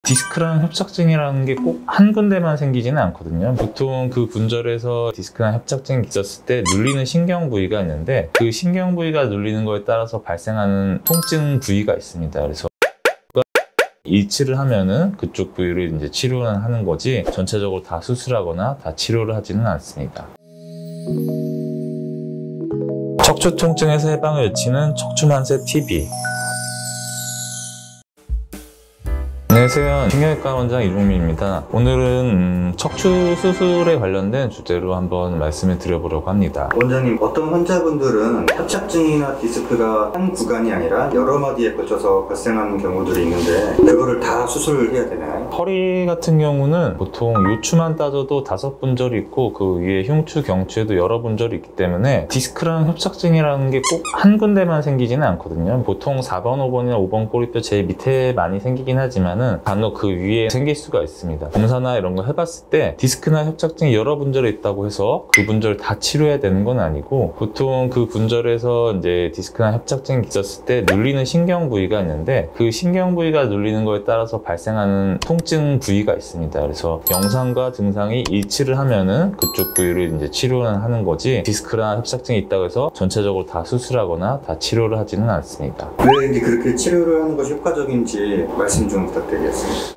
디스크랑 협착증이라는 게 꼭 한 군데만 생기지는 않거든요. 보통 그 분절에서 디스크랑 협착증이 있었을 때 눌리는 신경 부위가 있는데 그 신경 부위가 눌리는 거에 따라서 발생하는 통증 부위가 있습니다. 그래서 일치를 하면은 그쪽 부위를 이제 치료를 하는 거지 전체적으로 다 수술하거나 다 치료를 하지는 않습니다. 척추 통증에서 해방을 외치는 척추만세 TV. 안녕하세요. 신경외과 원장 이종민입니다. 오늘은 척추 수술에 관련된 주제로 한번 말씀을 드려보려고 합니다. 원장님, 어떤 환자분들은 협착증이나 디스크가 한 구간이 아니라 여러 마디에 걸쳐서 발생하는 경우들이 있는데 그거를 다 수술을 해야 되나요? 허리 같은 경우는 보통 요추만 따져도 5분절이 있고 그 위에 흉추, 경추에도 여러 분절이 있기 때문에 디스크랑 협착증이라는 게 꼭 한 군데만 생기지는 않거든요. 보통 4번, 5번이나 5번 꼬리뼈 제일 밑에 많이 생기긴 하지만은 간혹 그 위에 생길 수가 있습니다. 검사나 이런 거 해봤을 때 디스크나 협착증이 여러 분절에 있다고 해서 그 분절 다 치료해야 되는 건 아니고 보통 그 분절에서 이제 디스크나 협착증이 있었을 때 눌리는 신경 부위가 있는데 그 신경 부위가 눌리는 거에 따라서 발생하는 통증 부위가 있습니다. 그래서 영상과 증상이 일치를 하면은 그쪽 부위를 이제 치료를 하는 거지 디스크나 협착증이 있다고 해서 전체적으로 다 수술하거나 다 치료를 하지는 않습니다. 왜 이제 그렇게 치료를 하는 것이 효과적인지 말씀 좀 부탁드리겠습니다.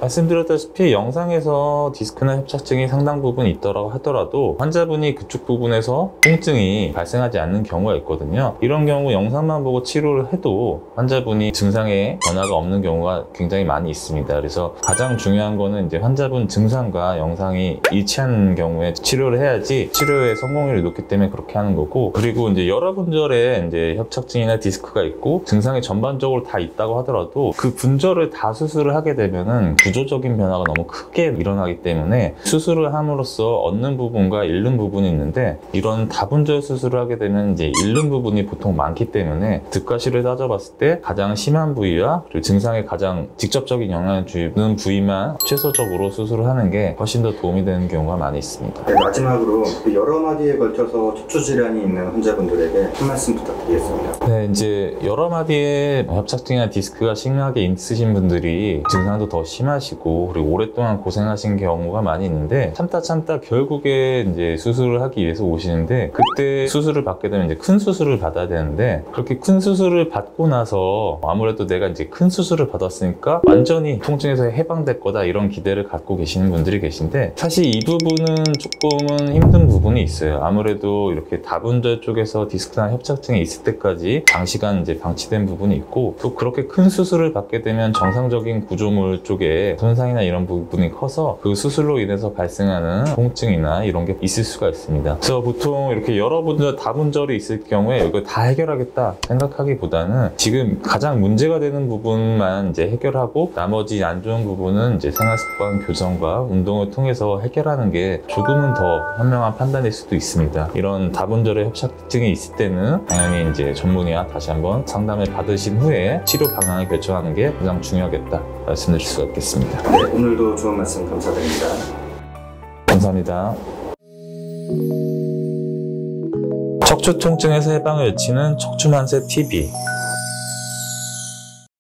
말씀드렸다시피 영상에서 디스크나 협착증이 상당 부분 있더라고 하더라도 환자분이 그쪽 부분에서 통증이 발생하지 않는 경우가 있거든요. 이런 경우 영상만 보고 치료를 해도 환자분이 증상에 변화가 없는 경우가 굉장히 많이 있습니다. 그래서 가장 중요한 거는 이제 환자분 증상과 영상이 일치하는 경우에 치료를 해야지 치료의 성공률이 높기 때문에 그렇게 하는 거고, 그리고 이제 여러 분절에 이제 협착증이나 디스크가 있고 증상이 전반적으로 다 있다고 하더라도 그 분절을 다 수술을 하게 되면은 구조적인 변화가 너무 크게 일어나기 때문에 수술을 함으로써 얻는 부분과 잃는 부분이 있는데, 이런 다분절 수술을 하게 되면 이제 잃는 부분이 보통 많기 때문에 득과실을 따져봤을 때 가장 심한 부위와 그리고 증상에 가장 직접적인 영향을 주는 부위만 최소적으로 수술을 하는 게 훨씬 더 도움이 되는 경우가 많이 있습니다. 네, 마지막으로 여러 마디에 걸쳐서 척추 질환이 있는 환자분들에게 한 말씀 부탁드리겠습니다. 네, 이제 여러 마디에 협착증이나 디스크가 심하게 있으신 분들이 증상도 더 심하시고 그리고 오랫동안 고생하신 경우가 많이 있는데 참다 결국에 이제 수술을 하기 위해서 오시는데, 그때 수술을 받게 되면 이제 큰 수술을 받아야 되는데 그렇게 큰 수술을 받고 나서 아무래도 내가 이제 큰 수술을 받았으니까 완전히 통증에서 해방될 거다 이런 기대를 갖고 계시는 분들이 계신데, 사실 이 부분은 조금은 힘든 부분이 있어요. 아무래도 이렇게 다분절 쪽에서 디스크나 협착증이 있을 때까지 장시간 이제 방치된 부분이 있고, 또 그렇게 큰 수술을 받게 되면 정상적인 구조물 쪽에 손상이나 이런 부분이 커서 그 수술로 인해서 발생하는 통증이나 이런 게 있을 수가 있습니다. 그래서 보통 이렇게 여러 분들 다분절이 있을 경우에 이거 다 해결하겠다 생각하기보다는 지금 가장 문제가 되는 부분만 이제 해결하고 나머지 안 좋은 부분은 이제 생활습관 교정과 운동을 통해서 해결하는 게 조금은 더 현명한 판단일 수도 있습니다. 이런 다분절의 협착증이 있을 때는 당연히 이제 전문의와 다시 한번 상담을 받으신 후에 치료 방향을 결정하는 게 가장 중요하겠다 말씀드릴 수가 있겠습니다. 네, 오늘도 좋은 말씀 감사드립니다. 감사합니다. 척추 통증에서 해방을 외치는 척추만세 TV.